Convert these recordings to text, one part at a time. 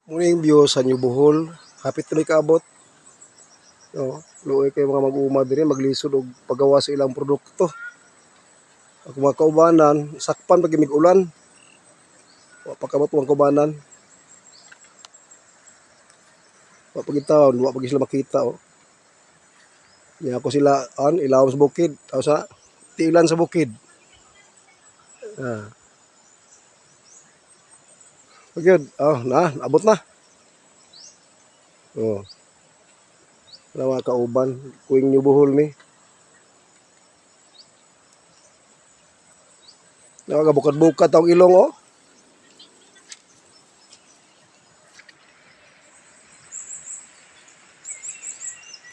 Muna yung view sa New Bohol. Hapit na may kaabot. No, luoy kayo mga mag-uuma din maglisod og paggawa sa ilang produkto. Ang mga kaubanan, sakpan pag ulan. Wa pa kabot ang kaubanan. Wa pag taon, wa pag sila makita oh. Ya ako sila ilaw sa bukid, o sa tiilan sa bukid. Good. Abot na. Oh. Wala mga kauban, kuing New Bohol ni. Nakabukad-bukad ang ilong oh.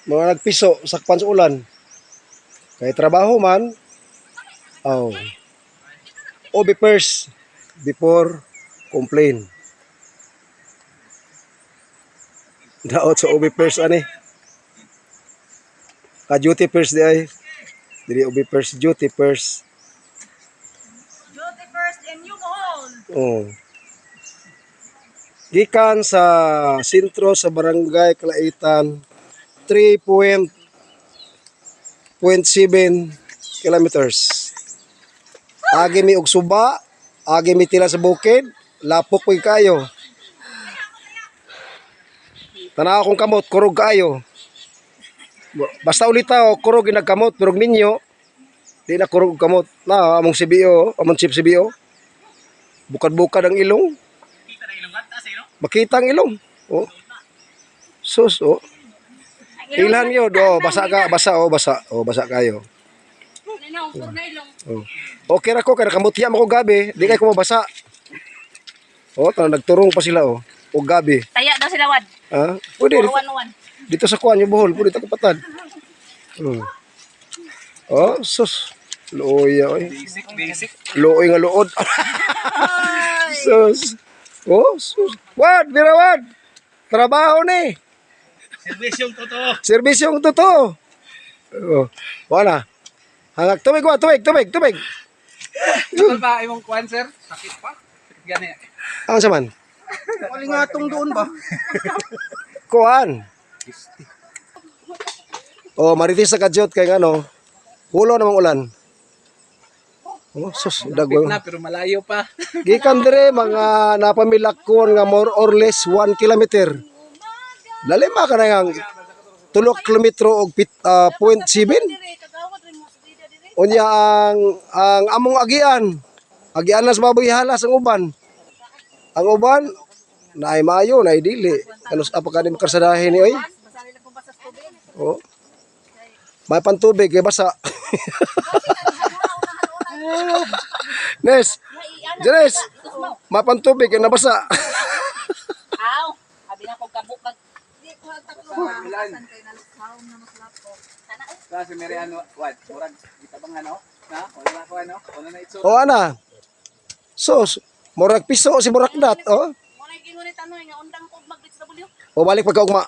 Mga nagpiso, sakpan sa ulan. Kay trabaho man, OB first before complain. Daot sa OB first ani. Duty first di ay. Dili OB first, duty first. Duty first in New Bohol. Oh. Gikan sa sentro sa barangay Kalaitan 3.7 kilometers. Agi mi og suba, agi mi tila sa bukid, lapok koy kayo. Tanaw akong kamot, kurog kayo. Basta ulitaw, kurog ginagkamot, pero minyo, di na kurog kamot. Na, among CBO, among chief CBO. Bukad-bukad ang ilong. Makita ang ilong. Oh. Sus, oh. Ilhan yun, basa kayo. Oh. Okay ra ko, kaya kamutya mo ko gabi, di kayo kumabasa. Oh, nagturong pa sila, oh. O gabi. Taya daw sila, Wad. Pwede. 411. Dito sa kuan, yung Bohol, pwede ito kapatad. Oh, sus. Looy, oy. Basic. Looy nga luod. Sus. Oh, sus. Wad, Wad. Trabaho ni. Serbisyong totoo. Serbisyong totoo. Oh, wala. Hangak tubig. Bakal ba imong kuan, sir? Sakit pa? Sakit gani. Ang saman? Malingatong doon ba? Kuan. Oh, maritis sa kadyot kay ano. Hulo namang ulan. Oh, sus, dagway. Na pero malayo pa. Gikan dire mga napamilakon nga more or less 1 kilometer. Lalima ka na yang 3 kilometro og 0.7. Unya ang among agian. Agian na sa baboy halas ang uban. Ang uban naay maayo, naay dili. Kanus apa ka ni makarsadahin ni oy? Oh. May pantubig kay basa. Nes. Jeres. May pantubig kay nabasa. Aw, abi na ko kabuk kag Kasi may ano, what? Murag kita bang ano? Na, wala ko ano? Wala na itso. O ana. Sus, murag piso si murag dat, oh. mo na gingunit ano nga undang ko mag-BW. O balik pagkaugma.